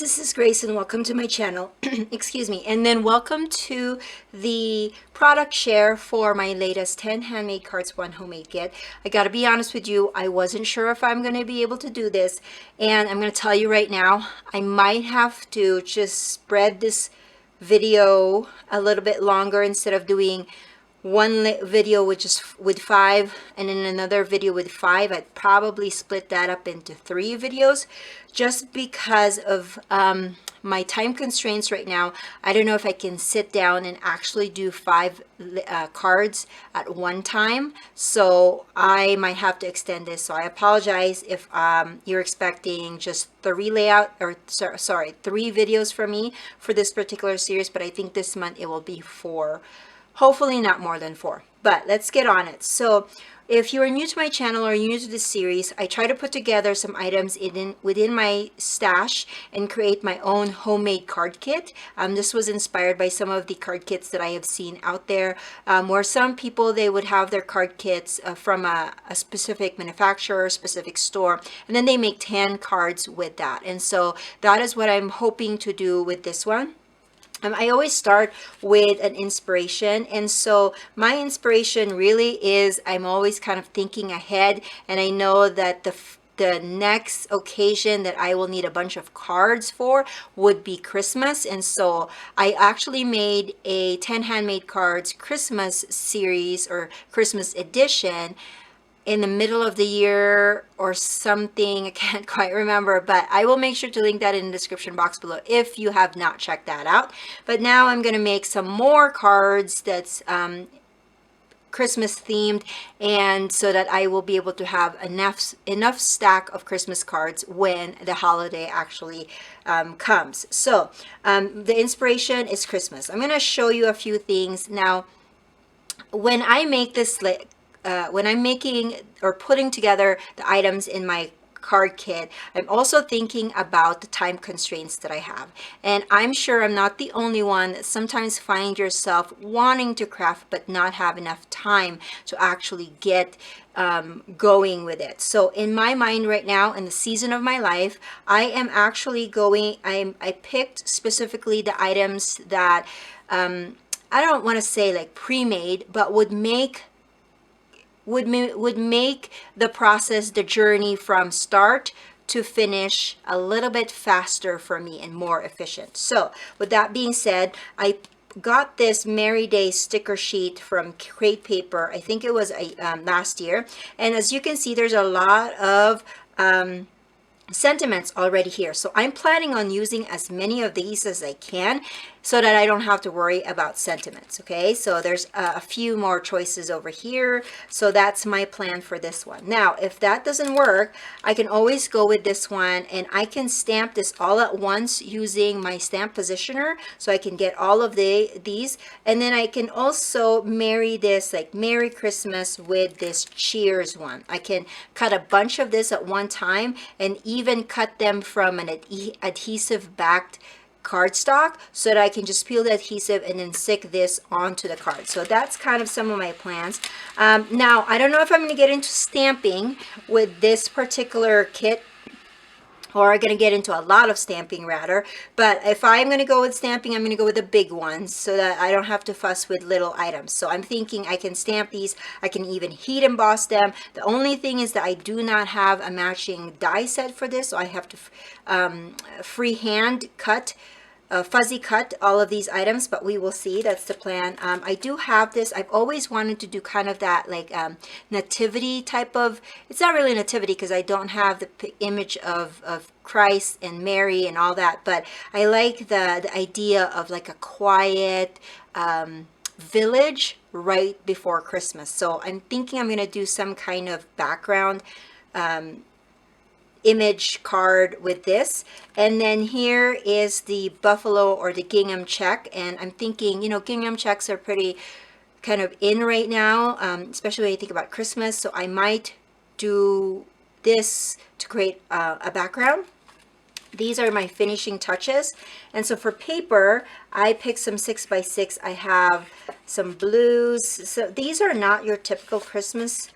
this is Grace and welcome to my channel. Excuse me. And then welcome to the product share for my latest 10 handmade cards, 1 homemade kit. I got to be honest with you, I wasn't sure if I'm going to be able to do this, and I'm going to tell you right now, I might have to just spread this video a little bit longer. Instead of doing one video with 5 and then another video with 5, I'd probably split that up into 3 videos just because of my time constraints right now. I don't know if I can sit down and actually do 5 cards at one time, so I might have to extend this. So I apologize if you're expecting just 3 videos from me for this particular series, but I think this month it will be 4. Hopefully not more than 4, but let's get on it. So if you are new to my channel or new to this series, I try to put together some items within my stash and create my own homemade card kit. This was inspired by some of the card kits that I have seen out there, where some people, they would have their card kits from a specific manufacturer, specific store, and then they make 10 cards with that. And so that is what I'm hoping to do with this one. I always start with an inspiration, and so my inspiration really is, I'm always kind of thinking ahead, and I know that the next occasion that I will need a bunch of cards for would be Christmas. And so I actually made a 10 handmade cards Christmas series or Christmas edition in the middle of the year or something. I can't quite remember, but I will make sure to link that in the description box below if you have not checked that out. But now I'm going to make some more cards that's Christmas themed, and so that I will be able to have enough stack of Christmas cards when the holiday actually comes. So the inspiration is Christmas. I'm going to show you a few things. Now, when I make this when I'm making or putting together the items in my card kit, I'm also thinking about the time constraints that I have. And I'm sure I'm not the only one that sometimes find yourself wanting to craft but not have enough time to actually get going with it. So in my mind right now, in the season of my life, I am actually I picked specifically the items that I don't want to say like pre-made, but would make the process, the journey from start to finish a little bit faster for me and more efficient. So with that being said, I got this Merry Day sticker sheet from Crate Paper. I think it was last year, and as you can see, there's a lot of sentiments already here. So I'm planning on using as many of these as I can so that I don't have to worry about sentiments. Okay, so there's a few more choices over here. So that's my plan for this one. Now, if that doesn't work, I can always go with this one, and I can stamp this all at once using my stamp positioner, so I can get all of these, and then I can also marry this like Merry Christmas with this Cheers one. I can cut a bunch of this at one time and even cut them from an adhesive backed cardstock, so that I can just peel the adhesive and then stick this onto the card. So that's kind of some of my plans. Now, I don't know if I'm going to get into stamping with this particular kit, or I'm going to get into a lot of stamping rather, but if I'm going to go with stamping, I'm going to go with the big ones so that I don't have to fuss with little items. So I'm thinking I can stamp these, I can even heat emboss them. The only thing is that I do not have a matching die set for this, so I have to freehand cut, fuzzy cut all of these items, but we will see. That's the plan. I do have this. I've always wanted to do kind of that like nativity type of, it's not really nativity because I don't have the image of Christ and Mary and all that, but I like the idea of like a quiet village right before Christmas. So I'm thinking I'm going to do some kind of background image card with this. And then here is the buffalo or the gingham check, and I'm thinking, you know, gingham checks are pretty kind of in right now, especially when you think about Christmas. So I might do this to create a background. These are my finishing touches. And so for paper, I picked some 6x6. I have some blues. So these are not your typical Christmas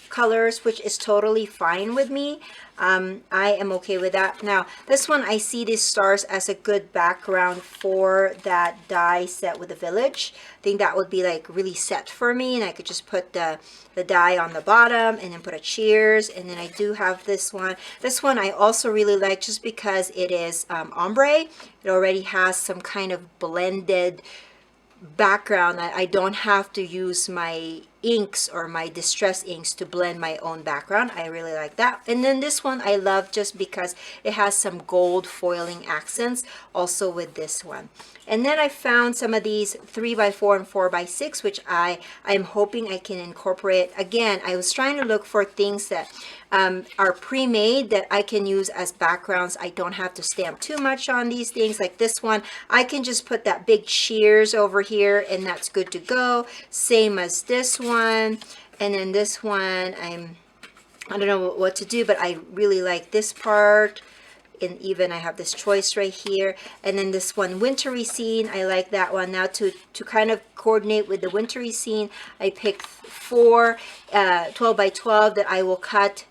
colors, which is totally fine with me. I am okay with that. Now, this one, I see these stars as a good background for that die set with the village. I think that would be like really set for me, and I could just put the die on the bottom and then put a cheers. And then I do have this one. This one I also really like just because it is ombre. It already has some kind of blended background. I don't have to use my inks or my distress inks to blend my own background. I really like that. And then this one I love just because it has some gold foiling accents also with this one. And then I found some of these 3x4 and 4x6, which I'm hoping I can incorporate. Again, I was trying to look for things that are pre-made that I can use as backgrounds. I don't have to stamp too much on these things. Like this one, I can just put that big cheers over here and that's good to go. Same as this one. And then this one, I don't know what to do, but I really like this part. And even I have this choice right here. And then this one, wintry scene, I like that one. Now to kind of coordinate with the wintry scene, I picked 4 12x12 that I will cut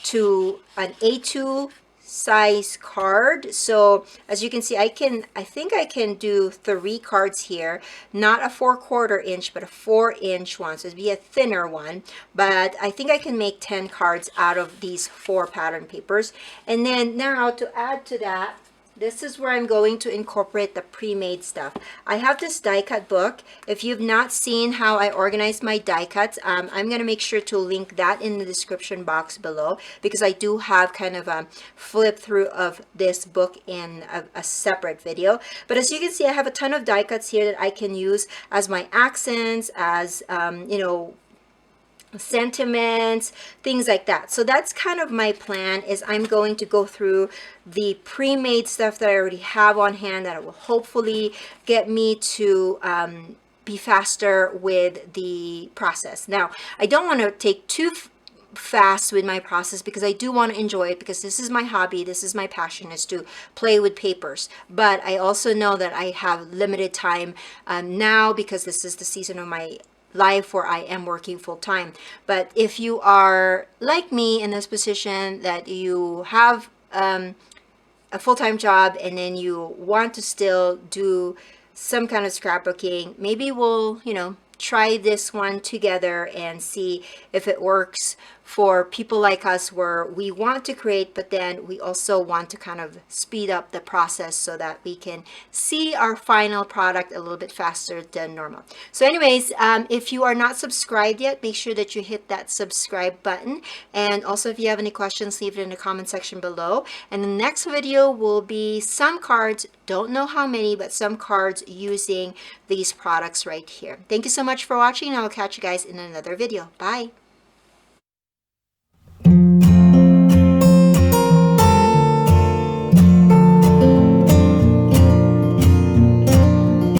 to an A2 size card. So as you can see, I think I can do 3 cards here, not a 4/4 inch, but a 4-inch one. So it'd be a thinner one, but I think I can make 10 cards out of these 4 pattern papers. And then now to add to that, this is where I'm going to incorporate the pre-made stuff. I have this die cut book. If you've not seen how I organize my die cuts, I'm going to make sure to link that in the description box below, because I do have kind of a flip through of this book in a separate video. But as you can see, I have a ton of die cuts here that I can use as my accents, as you know, sentiments, things like that. So that's kind of my plan, is I'm going to go through the pre-made stuff that I already have on hand that will hopefully get me to be faster with the process. Now, I don't want to take too fast with my process because I do want to enjoy it, because this is my hobby, this is my passion, is to play with papers. But I also know that I have limited time now, because this is the season of my life where I am working full-time. But if you are like me in this position, that you have a full-time job and then you want to still do some kind of scrapbooking, maybe we'll, you know, try this one together and see if it works for people like us, where we want to create, but then we also want to kind of speed up the process so that we can see our final product a little bit faster than normal. So anyways, if you are not subscribed yet, make sure that you hit that subscribe button. And also, if you have any questions, leave it in the comment section below. And the next video will be some cards, don't know how many, but some cards using these products right here. Thank you so much for watching, and I will catch you guys in another video. Bye.